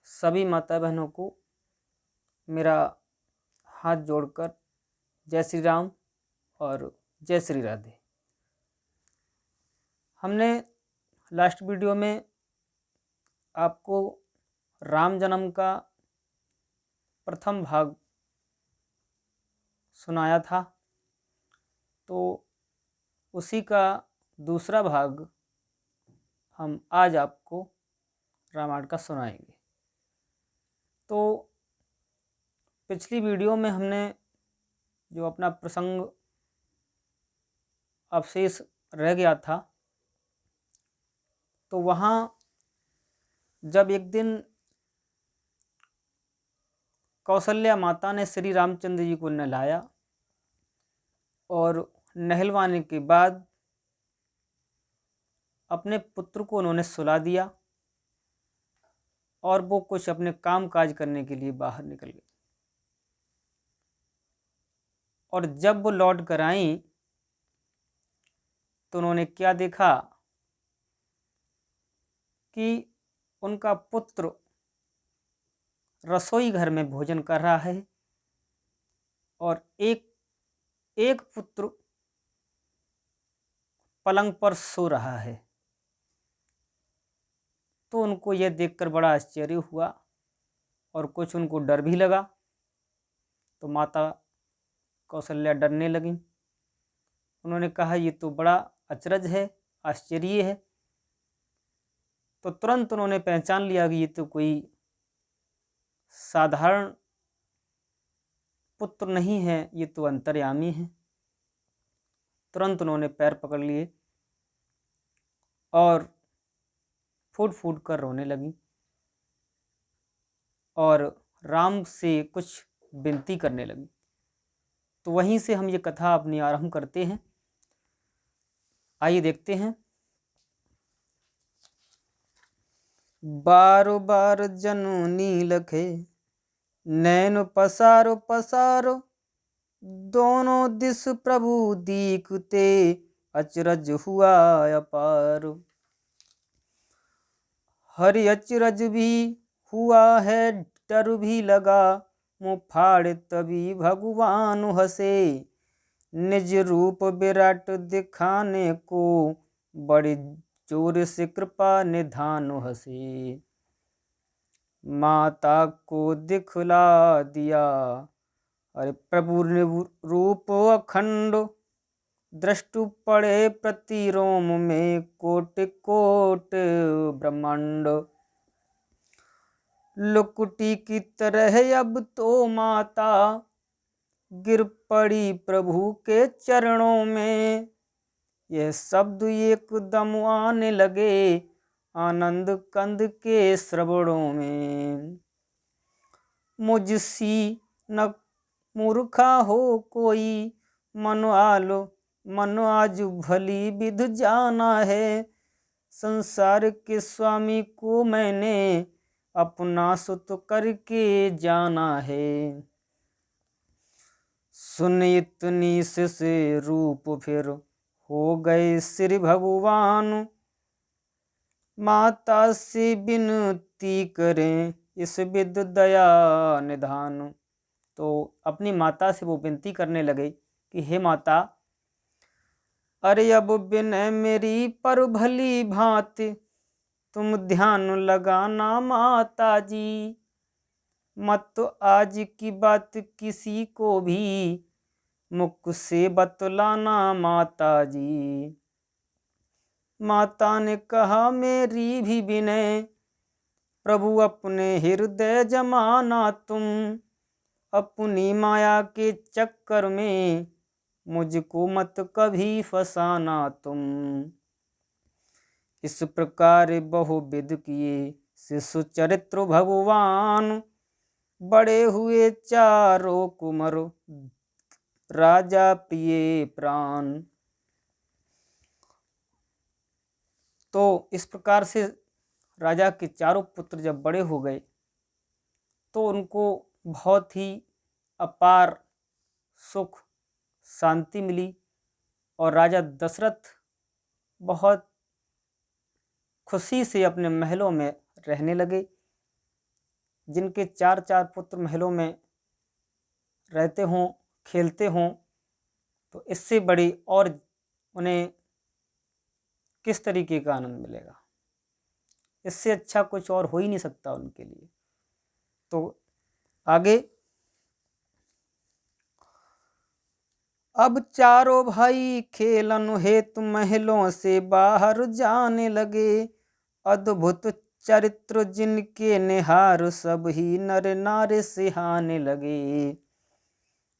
सभी माता बहनों को मेरा हाथ जोड़कर जय श्री राम और जय श्री राधे। हमने लास्ट वीडियो में आपको राम जन्म का प्रथम भाग सुनाया था, तो उसी का दूसरा भाग हम आज आपको रामायण का सुनाएंगे। तो पिछली वीडियो में हमने जो अपना प्रसंग अवशेष रह गया था, तो वहाँ जब एक दिन कौशल्या माता ने श्री रामचंद्र जी को नहलाया और नहलवाने के बाद अपने पुत्र को उन्होंने सुला दिया और वो कुछ अपने काम काज करने के लिए बाहर निकल गए। और जब वो लौट कर आई तो उन्होंने क्या देखा कि उनका पुत्र रसोई घर में भोजन कर रहा है और एक पुत्र पलंग पर सो रहा है। तो उनको यह देखकर बड़ा आश्चर्य हुआ और कुछ उनको डर भी लगा। तो माता कौशल्या डरने लगी। उन्होंने कहा, ये तो बड़ा अचरज है, आश्चर्य है। तो तुरंत उन्होंने पहचान लिया कि ये तो कोई साधारण पुत्र नहीं है, ये तो अंतर्यामी है। तुरंत उन्होंने पैर पकड़ लिए और फूट फूट कर रोने लगी और राम से कुछ विनती करने लगी। तो वहीं से हम ये कथा अपनी आरंभ करते हैं। आइए देखते हैं। बारो बार जननी लखे नैन पसारो पसारो, दोनों दिस प्रभु दीखते अचरज हुआ अपार। हरि अचरज भी हुआ है, डर भी लगा, मुँह फाड़ तभी भगवान हंसे। निज रूप विराट दिखाने को, बड़े जोर से कृपा निधान हंसे। माता को दिखला दिया, अरे प्रभु ने रूप अखंड, दृष्टु पड़े प्रति रोम में कोट कोट ब्रह्मांड। लुकुटी की तरह अब तो माता गिर पड़ी प्रभु के चरणों में। यह शब्द एकदम आने लगे आनंद कंद के श्रवणों में। मुझसी न मूर्खा हो कोई, मन आज भली विध जाना है। संसार के स्वामी को मैंने अपना सुत करके जाना है। सुन इतनी से रूप फिर हो गए श्री भगवान, माता से विनती करें इस विद दया निधान। तो अपनी माता से वो विनती करने लगे कि हे माता, अरे अब विनय मेरी पर भली भांति तुम ध्यान लगाना माता जी। मत तो आज की बात किसी को भी मुख से बतलाना माता जी। माता ने कहा, मेरी भी विनय, प्रभु अपने हृदय जमाना तुम। अपनी माया के चक्कर में मुझको मत कभी फसाना तुम। इस प्रकार बहुविध किए शिशु चरित्र भगवान, बड़े हुए चारों कुमार राजा प्रिय प्राण। तो इस प्रकार से राजा के चारों पुत्र जब बड़े हो गए तो उनको बहुत ही अपार सुख शांति मिली और राजा दशरथ बहुत खुशी से अपने महलों में रहने लगे। जिनके 4-4 पुत्र महलों में रहते हों, खेलते हों, तो इससे बड़ी और उन्हें किस तरीके का आनंद मिलेगा। इससे अच्छा कुछ और हो ही नहीं सकता उनके लिए। तो आगे, अब चारों भाई खेलन हेतु महलों से बाहर जाने लगे। अद्भुत चरित्र जिनके निहार सब ही नर नारे सिहाने लगे।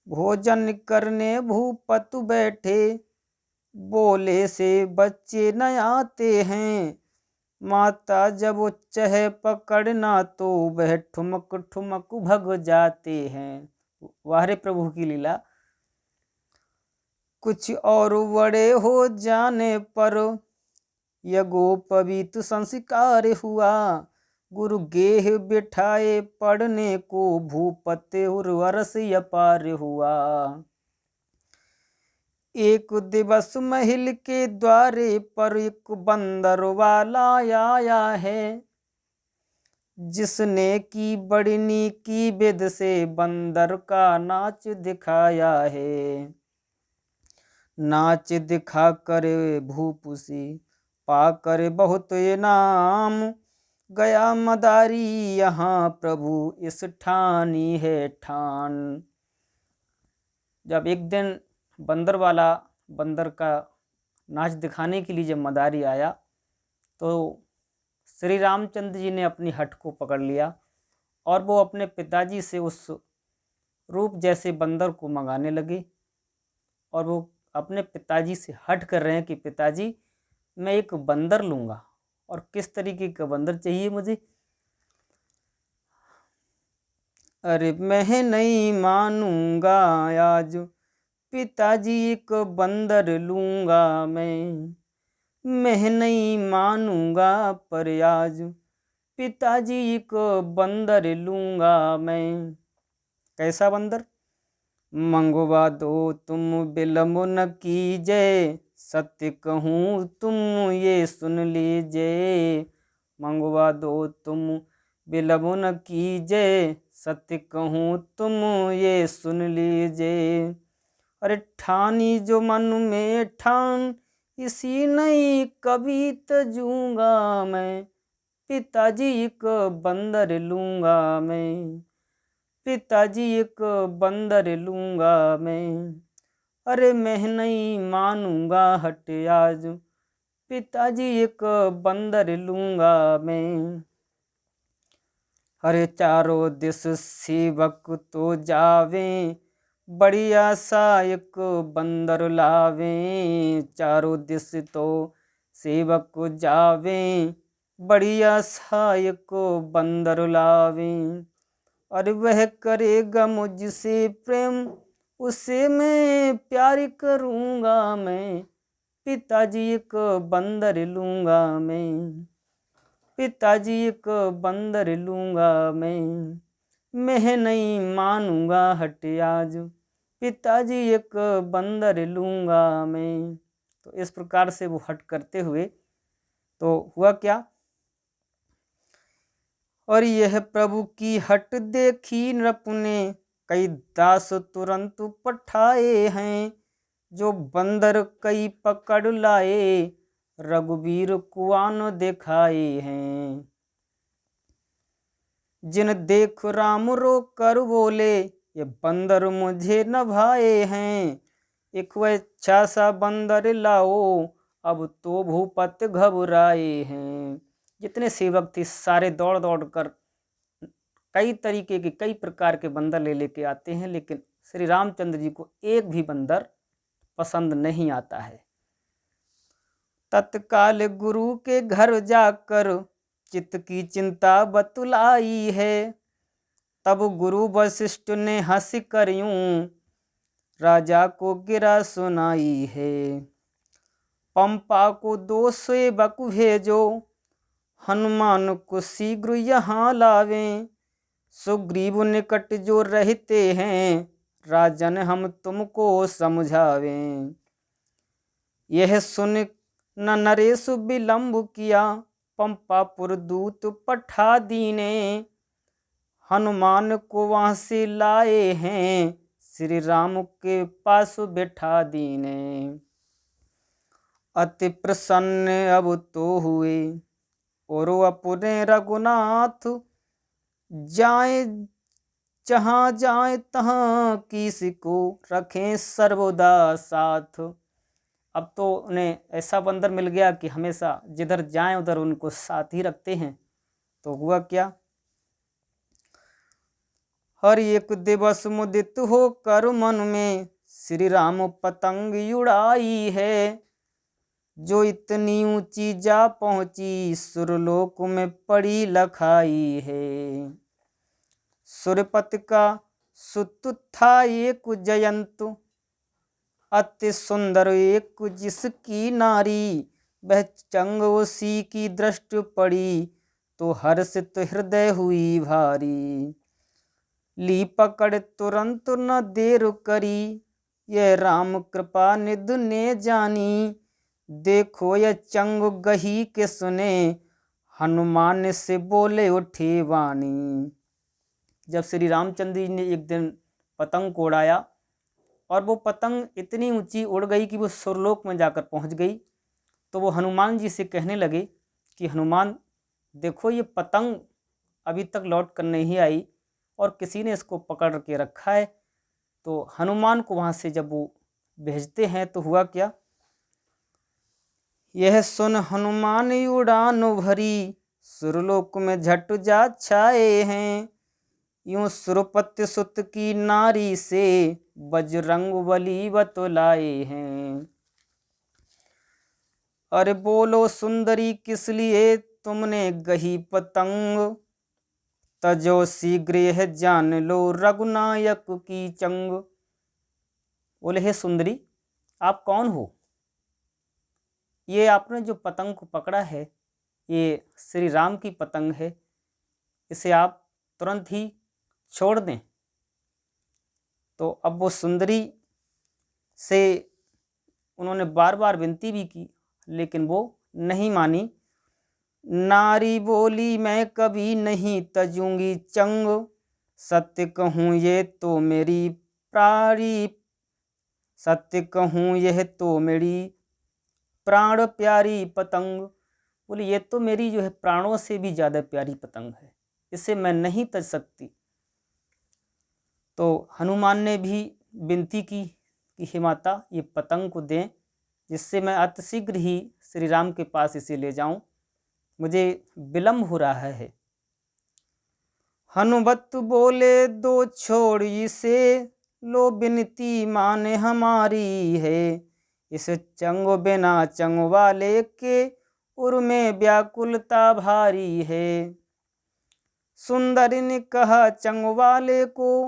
भोजन करने भूपत बैठे, बोले से बच्चे न आते हैं। माता जब चह पकड़ना तो वह ठुमक ठुमक भग जाते हैं। वाह रे प्रभु की लीला। कुछ और बड़े हो जाने पर यज्ञोपवीत संस्कार हुआ। गुरु गेह बिठाए पढ़ने को, भूपत उर्वरस अपार हुआ। एक दिवस महल के द्वारे पर एक बंदर वाला आया है। जिसने की बड़नी की विध से बंदर का नाच दिखाया है। नाच दिखा कर भूपुसी पा कर बहुत इनाम। गया मदारी यहाँ प्रभु इस ठानी है ठान। जब एक दिन बंदर वाला बंदर का नाच दिखाने के लिए जब मदारी आया, तो श्री रामचंद्र जी ने अपनी हट को पकड़ लिया और वो अपने पिताजी से उस रूप जैसे बंदर को मंगाने लगे। और वो अपने पिताजी से हट कर रहे हैं कि पिताजी मैं एक बंदर लूँगा। और किस तरीके का बंदर चाहिए मुझे? अरे मैं नहीं मानूंगा आज, पिताजी एक बंदर लूँगा मैं नहीं मानूंगा पर आज, पिताजी एक बंदर लूँगा मैं। कैसा बंदर? मंगवा दो तुम बिलम न कीजिए, सत्य कहूँ तुम ये सुन लीजिए। मंगवा दो तुम बिलम न कीजिए, सत्य कहूँ तुम ये सुन लीजिए। अरे ठानी जो मन में ठान, इसी नहीं कभी तजूंगा मैं। पिताजी एक बंदर लूँगा मैं, पिताजी एक बंदर लूँगा मैं। अरे मैं नहीं मानूंगा हट आज, पिताजी एक बंदर लूँगा मैं। अरे चारों दिस सेवक तो जावे, बढ़िया सा एक बंदर लावे। चारों दिस तो सेवक जावे, बढ़िया सा एक बंदर लावे। और वह करेगा मुझसे प्रेम, उसे मैं प्यार करूँगा मैं। पिताजी एक बंदर लूँगा मैं, पिताजी एक बंदर लूँगा मैं नहीं मानूंगा हट आज, पिताजी एक बंदर लूँगा मैं। तो इस प्रकार से वो हट करते हुए, तो हुआ क्या? और यह प्रभु की हट देखी नृप ने, कई दास तुरंत पठाए हैं। जो बंदर कई पकड़ लाए, रघुवीर कुआन दिखाए हैं। जिन देख राम रो कर बोले, ये बंदर मुझे न भाए हैं। एक अच्छा सा बंदर लाओ, अब तो भूपत घबराए हैं। जितने सेवक थे सारे दौड़ दौड़ कर कई तरीके के कई प्रकार के बंदर ले लेके आते हैं, लेकिन श्री रामचंद्र जी को एक भी बंदर पसंद नहीं आता है। तत्काल गुरु के घर जाकर चित्त की चिंता बतलाई है। तब गुरु वशिष्ठ ने हंस कर यूं राजा को गिरा सुनाई है। पंपा को 2 सेवक भेजो, हनुमान को शीघ्र यहाँ लावें। सुग्रीव निकट जो रहते हैं, राजन हम तुमको समझावें। यह सुन न नरेश विलंब किया, पंपापुर दूत पठा दीने। हनुमान को वहाँ से लाए हैं, श्री राम के पास बैठा दीने। अति प्रसन्न अब तो हुए, और अपने रघुनाथ, जाए जहाँ जाए तहाँ किसी को रखें सर्वदा साथ। अब तो उन्हें ऐसा बंदर मिल गया कि हमेशा जिधर जाएं उधर उनको साथ ही रखते हैं। तो हुआ क्या, हर एक दिवस मुदित हो कर मन में, श्री राम पतंग उड़ाई है। जो इतनी ऊंची जा पहुंची, सुरलोक में पड़ी लखाई है। सुरपति का सुत था एक जयंत, अति सुंदर एक जिसकी नारी। वह चंग उसी की दृष्टि पड़ी, तो हर्षित हृदय हुई भारी। ली पकड़ तुरंत न देर करी, यह राम कृपा निध ने जानी। देखो यह चंग गही के सुने, हनुमान से बोले उठे वाणी। जब श्री रामचंद्र जी ने एक दिन पतंग को उड़ाया और वो पतंग इतनी ऊंची उड़ गई कि वो सुरलोक में जाकर पहुंच गई, तो वो हनुमान जी से कहने लगे कि हनुमान देखो, ये पतंग अभी तक लौट कर नहीं आई और किसी ने इसको पकड़ के रखा है। तो हनुमान को वहाँ से जब वो भेजते हैं तो हुआ क्या, यह सुन हनुमान उड़ान भरी, सुरलोक में झट जा छाए हैं। यूं सुरपति सुत की नारी से, बजरंग बली बतलाए हैं। अरे बोलो सुंदरी किस लिए तुमने गही पतंग, तजो शीघ्र यह जान लो रघुनायक की चंग। बोले हे सुंदरी, आप कौन हो? ये आपने जो पतंग को पकड़ा है, ये श्री राम की पतंग है, इसे आप तुरंत ही छोड़ दें। तो अब वो सुंदरी से उन्होंने बार बार विनती भी की, लेकिन वो नहीं मानी। नारी बोली मैं कभी नहीं तजूंगी चंग, सत्य कहूँ ये तो मेरी प्राणी, सत्य कहूँ यह तो मेरी प्राण प्यारी पतंग। बोले ये तो मेरी जो है प्राणों से भी ज़्यादा प्यारी पतंग है, इसे मैं नहीं तज सकती। तो हनुमान ने भी विनती की कि हे माता, ये पतंग को दें, जिससे मैं अतिशीघ्र ही श्री राम के पास इसे ले जाऊं, मुझे विलम्ब हो रहा है। हनुमत बोले दो छोड़ इसे, लो विनती माने हमारी है। इस चंग बिना चंग वाले के, उर में व्याकुलता भारी है। सुंदरी ने कहा चंग वाले को,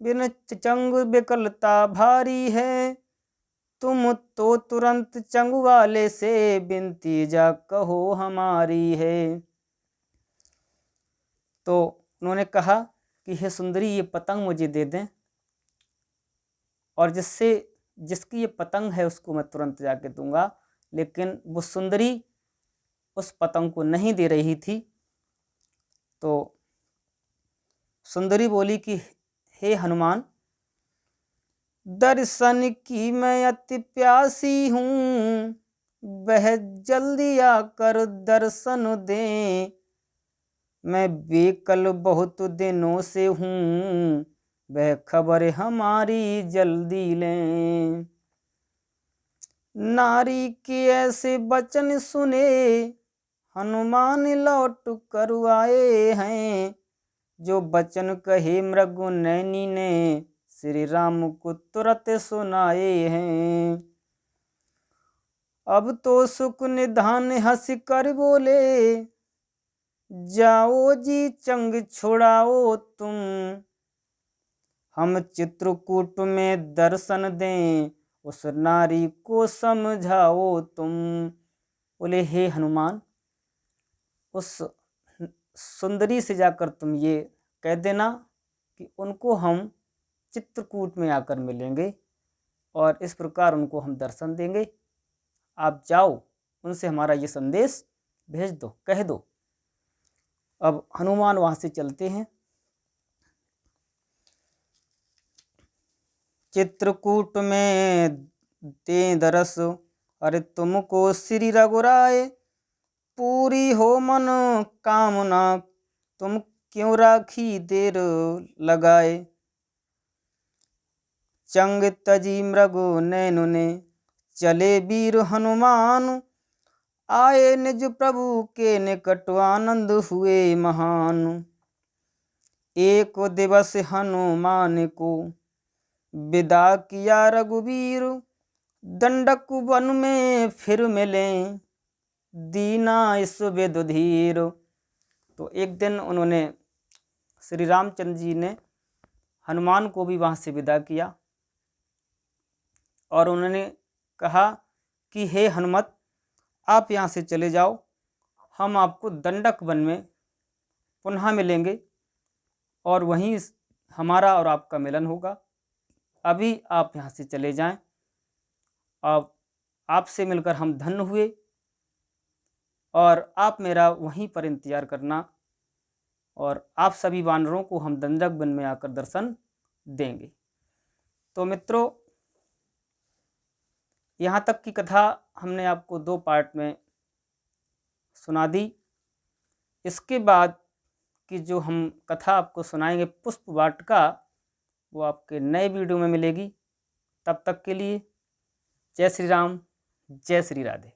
बिन चंग विकलता भारी है। तुम तो तुरंत चंग वाले से, बिनती जा कहो हमारी है। तो उन्होंने कहा कि हे सुंदरी, ये पतंग मुझे दे दें, और जिसकी ये पतंग है उसको मैं तुरंत जाके दूंगा। लेकिन वो सुंदरी उस पतंग को नहीं दे रही थी। तो सुंदरी बोली कि हे हनुमान, दर्शन की मैं अति प्यासी हूँ, वह जल्दी आकर दर्शन दें। मैं बेकल बहुत दिनों से हूँ, वह खबर हमारी जल्दी लें। नारी के ऐसे वचन सुने, हनुमान लौट कर आए हैं। जो वचन कहे मृगुनयनी ने, श्री राम को तुरंत सुनाए हैं। अब तो सुख निधान हंस कर बोले, जाओ जी चंग छुड़ाओ तुम। हम चित्रकूट में दर्शन दें, उस नारी को समझाओ तुम। बोले हे हनुमान, उस सुंदरी से जाकर तुम ये कह देना कि उनको हम चित्रकूट में आकर मिलेंगे, और इस प्रकार उनको हम दर्शन देंगे। आप जाओ, उनसे हमारा ये संदेश भेज दो, कह दो। अब हनुमान वहाँ से चलते हैं चित्रकूट में दे दरस, अरे तुमको श्री रघुराय, पूरी हो मन कामना, तुम क्यों राखी देर लगाए। चंग तजी मृग नैनु ने, चले वीर हनुमान, आए निज प्रभु के निकट, आनंद हुए महान। एक दिवस हनुमान को, विदा किया रघुवीर, दंडक वन में फिर मिले, दीना इस विदुधीर। तो एक दिन उन्होंने, श्री रामचंद्र जी ने हनुमान को भी वहाँ से विदा किया और उन्होंने कहा कि हे हनुमत, आप यहाँ से चले जाओ, हम आपको दंडक वन में पुनः मिलेंगे और वहीं हमारा और आपका मिलन होगा। अभी आप यहाँ से चले जाएं। अब आपसे मिलकर हम धन्य हुए और आप मेरा वहीं पर इंतज़ार करना और आप सभी वानरों को हम दंडक वन में आकर दर्शन देंगे। तो मित्रों, यहाँ तक की कथा हमने आपको 2 पार्ट में सुना दी। इसके बाद की जो हम कथा आपको सुनाएंगे पुष्प वाटिका, वो आपके नए वीडियो में मिलेगी। तब तक के लिए जय श्री राम, जय श्री राधे।